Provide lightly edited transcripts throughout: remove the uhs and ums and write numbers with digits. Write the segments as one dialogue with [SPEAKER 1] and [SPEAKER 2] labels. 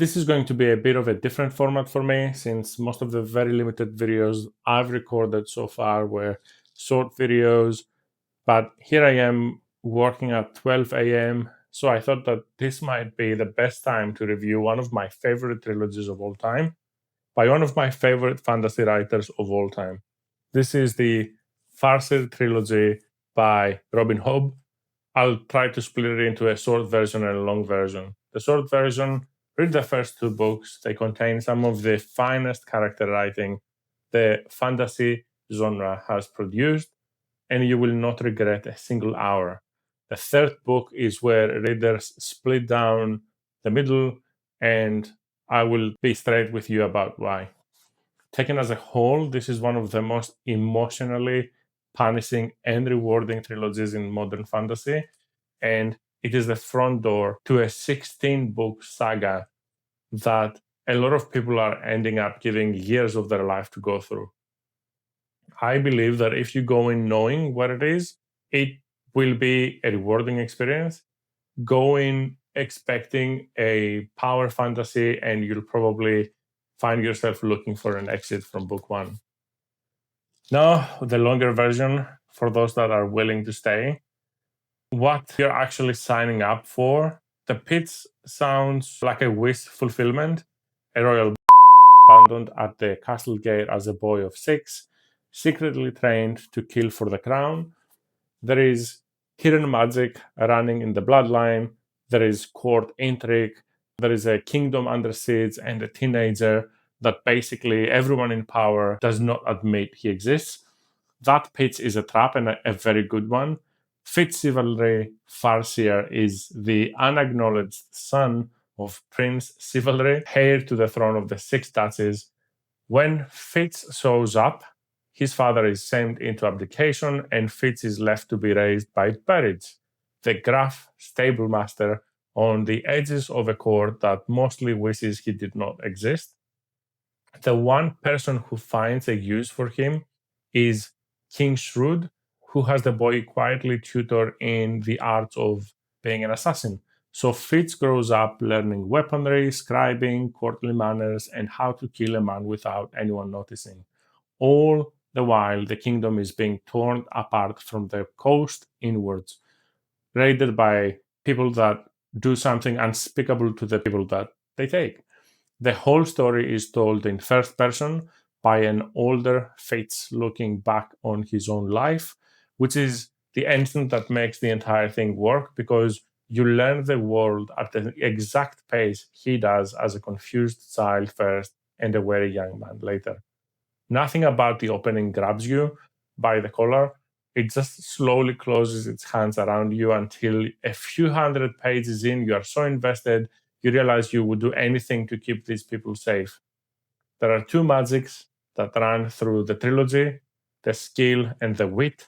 [SPEAKER 1] This is going to be a bit of a different format for me, since most of the very limited videos I've recorded so far were short videos. But here I am working at 12 a.m., so I thought that this might be the best time to review one of my favorite trilogies of all time by one of my favorite fantasy writers of all time. This is the Farseer Trilogy by Robin Hobb. I'll try to split it into a short version and a long version. The short version, read the first two books. They contain some of the finest character writing the fantasy genre has produced, and you will not regret a single hour. The third book is where readers split down the middle, and I will be straight with you about why. Taken as a whole, this is one of the most emotionally punishing and rewarding trilogies in modern fantasy, and it is the front door to a 16-book saga that a lot of people are ending up giving years of their life to go through. I believe that if you go in knowing what it is, it will be a rewarding experience. Go in expecting a power fantasy, and you'll probably find yourself looking for an exit from book one. Now, the longer version for those that are willing to stay. What you're actually signing up for. The pitch sounds like a wish fulfillment. A royal abandoned at the castle gate as a boy of 6, secretly trained to kill for the crown. There is hidden magic running in the bloodline. There is court intrigue. There is a kingdom under siege and a teenager that basically everyone in power does not admit he exists. That pitch is a trap, and a very good one. Fitz Chivalry Farseer is the unacknowledged son of Prince Chivalry, heir to the throne of the Six Duchies. When Fitz shows up, his father is sent into abdication, and Fitz is left to be raised by Burridge, the gruff stablemaster on the edges of a court that mostly wishes he did not exist. The one person who finds a use for him is King Shrewd, who has the boy quietly tutor in the arts of being an assassin. So Fitz grows up learning weaponry, scribing, courtly manners, and how to kill a man without anyone noticing. All the while, the kingdom is being torn apart from the coast inwards, raided by people that do something unspeakable to the people that they take. The whole story is told in first person by an older Fitz looking back on his own life, which is the engine that makes the entire thing work, because you learn the world at the exact pace he does as a confused child first and a very young man later. Nothing about the opening grabs you by the collar. It just slowly closes its hands around you until a few hundred pages in, you are so invested, you realize you would do anything to keep these people safe. There are two magics that run through the trilogy, the skill and the wit.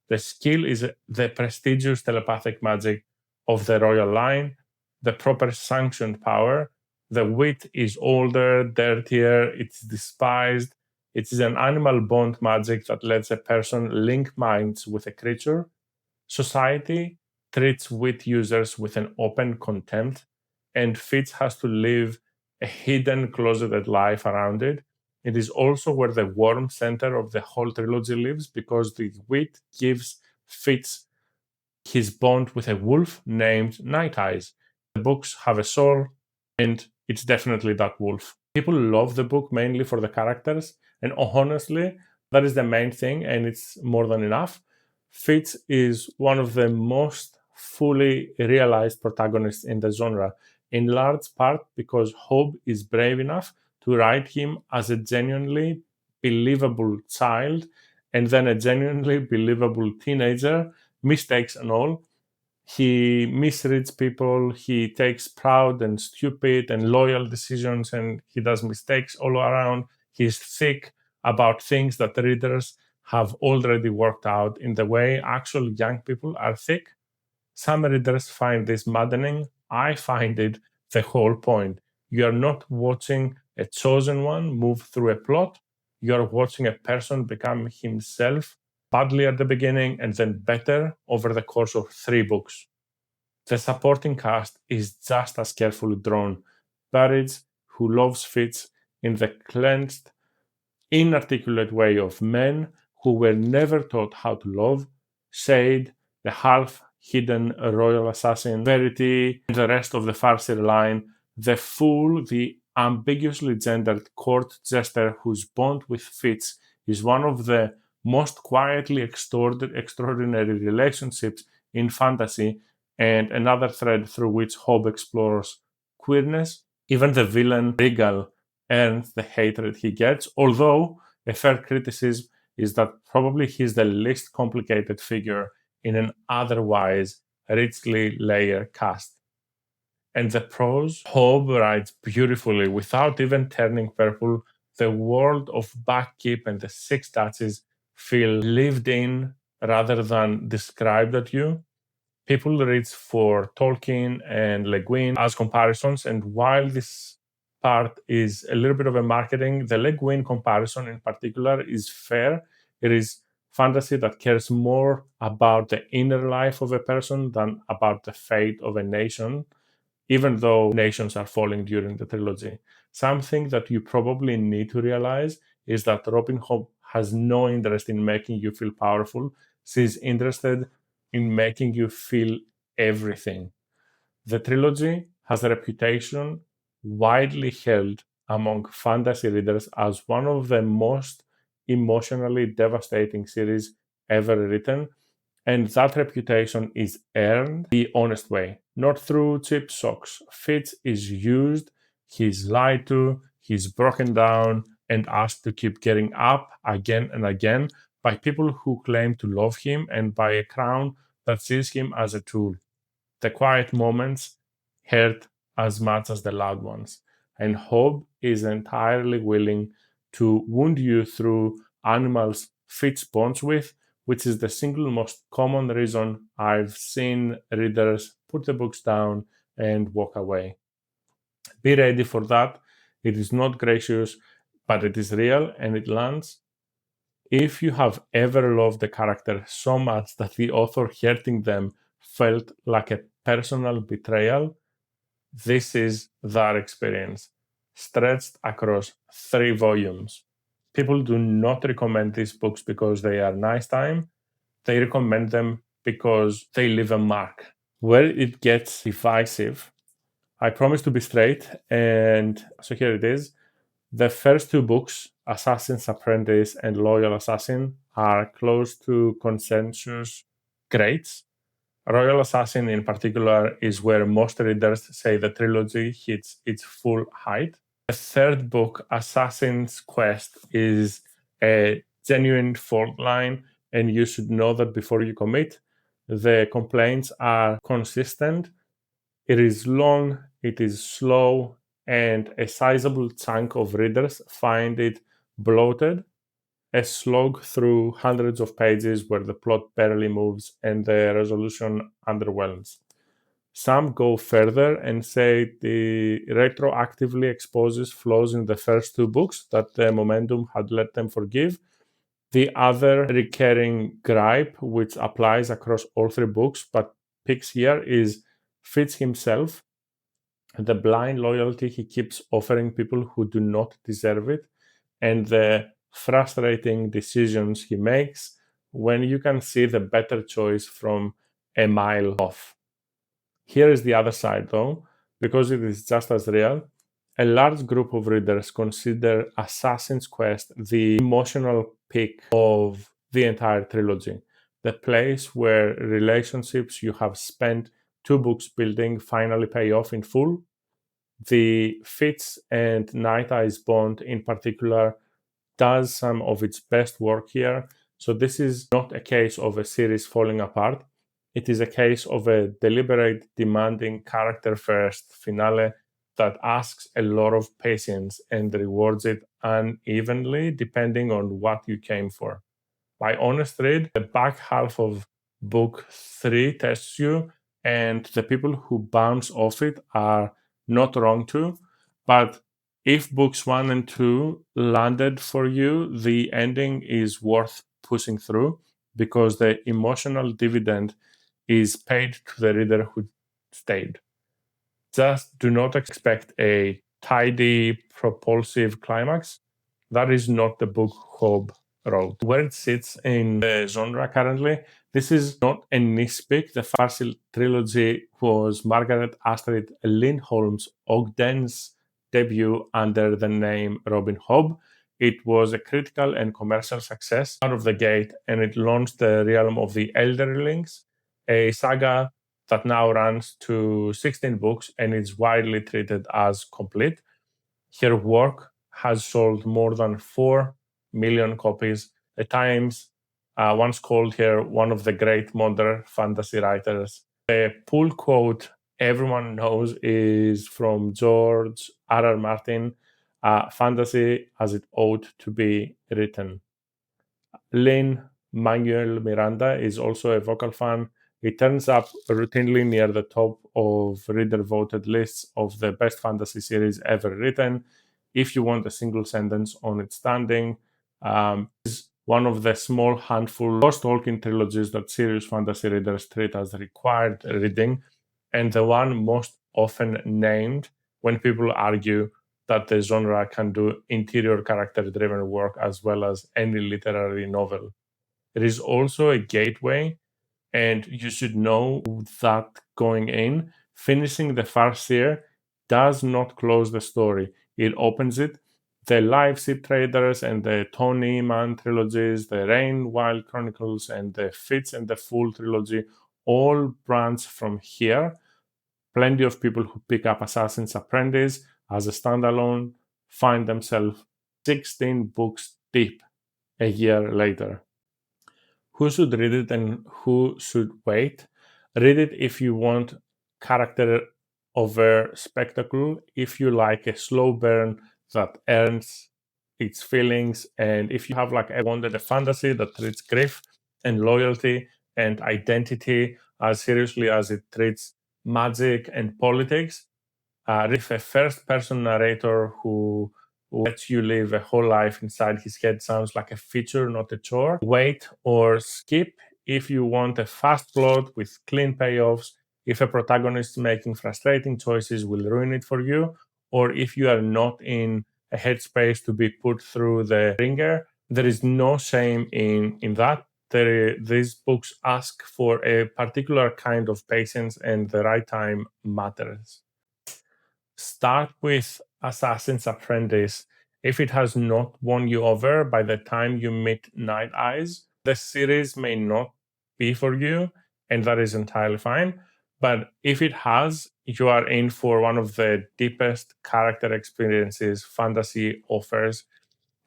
[SPEAKER 1] The skill is the prestigious telepathic magic of the royal line, the proper sanctioned power. The wit is older, dirtier, it's despised. It is an animal bond magic that lets a person link minds with a creature. Society treats wit users with an open contempt, and Fitz has to live a hidden, closeted life around it. It is also where the warm center of the whole trilogy lives, because the wit gives Fitz his bond with a wolf named Night Eyes. The books have a soul, and it's definitely that wolf. People love the book mainly for the characters, and honestly, that is the main thing, and it's more than enough. Fitz is one of the most fully realized protagonists in the genre, in large part because Hobb is brave enough to write him as a genuinely believable child and then a genuinely believable teenager, mistakes and all. He misreads people, he takes proud and stupid and loyal decisions, and he does mistakes all around. He's thick about things that the readers have already worked out in the way actual young people are thick. Some readers find this maddening. I find it the whole point. You are not watching a chosen one move through a plot. You are watching a person become himself, badly at the beginning and then better over the course of 3 books. The supporting cast is just as carefully drawn. Burridge, who loves Fitz in the clenched, inarticulate way of men who were never taught how to love, Shade, the half-hidden royal assassin, Verity, and the rest of the Farseer line, the fool, the ambiguously gendered court jester whose bond with Fitz is one of the most quietly extraordinary relationships in fantasy, and another thread through which Hobb explores queerness. Even the villain Regal earns the hatred he gets, although a fair criticism is that probably he's the least complicated figure in an otherwise richly layered cast. And the prose, Hobb writes beautifully without even turning purple. The world of Backkeep and the Six Duchies feel lived in rather than described at you. People reach for Tolkien and Le Guin as comparisons, and while this part is a little bit of a marketing, the Le Guin comparison in particular is fair. It is fantasy that cares more about the inner life of a person than about the fate of a nation, even though nations are falling during the trilogy. Something that you probably need to realize is that Robin Hobb has no interest in making you feel powerful. She's interested in making you feel everything. The trilogy has a reputation widely held among fantasy readers as one of the most emotionally devastating series ever written, and that reputation is earned the honest way, not through cheap socks. Fitz is used, he's lied to, he's broken down, and asked to keep getting up again and again by people who claim to love him and by a crown that sees him as a tool. The quiet moments hurt as much as the loud ones, and Hobb is entirely willing to wound you through animals Fitz bonds with, which is the single most common reason I've seen readers put the books down and walk away. Be ready for that. It is not gracious, but it is real and it lands. If you have ever loved a character so much that the author hurting them felt like a personal betrayal, this is that experience, stretched across 3 volumes. People do not recommend these books because they are nice time. They recommend them because they leave a mark. Where it gets divisive, I promise to be straight, and so here it is. The first 2 books, Assassin's Apprentice and Loyal Assassin, are close to consensus greats. Royal Assassin in particular is where most readers say the trilogy hits its full height. The third book, Assassin's Quest, is a genuine fault line, and you should know that before you commit. The complaints are consistent. It is long, it is slow, and a sizable chunk of readers find it bloated, a slog through hundreds of pages where the plot barely moves and the resolution underwhelms. Some go further and say the retroactively exposes flaws in the first 2 books that the momentum had let them forgive. The other recurring gripe, which applies across all 3 books but picks here, is Fitz himself, the blind loyalty he keeps offering people who do not deserve it, and the frustrating decisions he makes when you can see the better choice from a mile off. Here is the other side, though, because it is just as real. A large group of readers consider Assassin's Quest the emotional peak of the entire trilogy, the place where relationships you have spent 2 books building finally pay off in full. The Fitz and Night Eyes bond in particular does some of its best work here. So this is not a case of a series falling apart. It is a case of a deliberate, demanding character-first finale that asks a lot of patience and rewards it unevenly depending on what you came for. By honest read, the back half of book 3 tests you, and the people who bounce off it are not wrong to, but if books 1 and 2 landed for you, the ending is worth pushing through because the emotional dividend is paid to the reader who stayed. Just do not expect a tidy, propulsive climax. That is not the book Hobb wrote. Where it sits in the genre currently, this is not a niche pick. The Farseer Trilogy was Margaret Astrid Lindholm's Ogden's debut under the name Robin Hobb. It was a critical and commercial success out of the gate, and it launched the realm of the Elderlings, a saga that now runs to 16 books and is widely treated as complete. Her work has sold more than 4 million copies. The Times once called her one of the great modern fantasy writers. The pull quote everyone knows is from George R.R. Martin, fantasy as it ought to be written. Lin-Manuel Miranda is also a vocal fan. He turns up routinely near the top of reader-voted lists of the best fantasy series ever written. If you want a single sentence on its standing, is one of the small handful of Tolkien trilogies that serious fantasy readers treat as required reading, and the one most often named when people argue that the genre can do interior character-driven work as well as any literary novel. It is also a gateway, and you should know that going in. Finishing the Farseer does not close the story. It opens it. The Live Ship Traders and the Tony Mann trilogies, the Rain Wild Chronicles and the Fitz and the Fool trilogy all branch from here. Plenty of people who pick up Assassin's Apprentice as a standalone find themselves 16 books deep a year later. Who should read it and who should wait? Read it if you want character over spectacle, if you like a slow burn that earns its feelings, and if you have wanted a fantasy that treats grief and loyalty and identity as seriously as it treats magic and politics. With a first-person narrator who lets you live a whole life inside his head sounds like a feature, not a chore. Wait or skip if you want a fast plot with clean payoffs, if a protagonist making frustrating choices will ruin it for you, or if you are not in a headspace to be put through the ringer. There is no shame in that. These books ask for a particular kind of patience, and the right time matters. Start with Assassin's Apprentice. If it has not won you over by the time you meet Night Eyes, the series may not be for you, and that is entirely fine. But if it has, you are in for one of the deepest character experiences fantasy offers,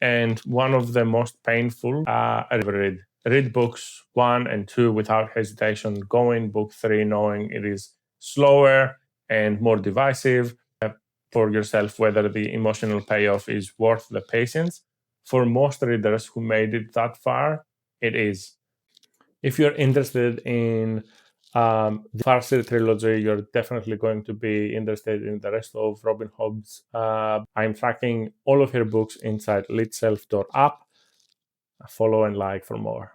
[SPEAKER 1] and one of the most painful I ever read. Read books 1 and 2 without hesitation. Go in book 3 knowing it is slower and more divisive for yourself whether the emotional payoff is worth the patience. For most readers who made it that far, it is. If you're interested in the Farseer Trilogy, you're definitely going to be interested in the rest of Robin Hobb's. I'm tracking all of her books inside litshelf.app. Follow and like for more.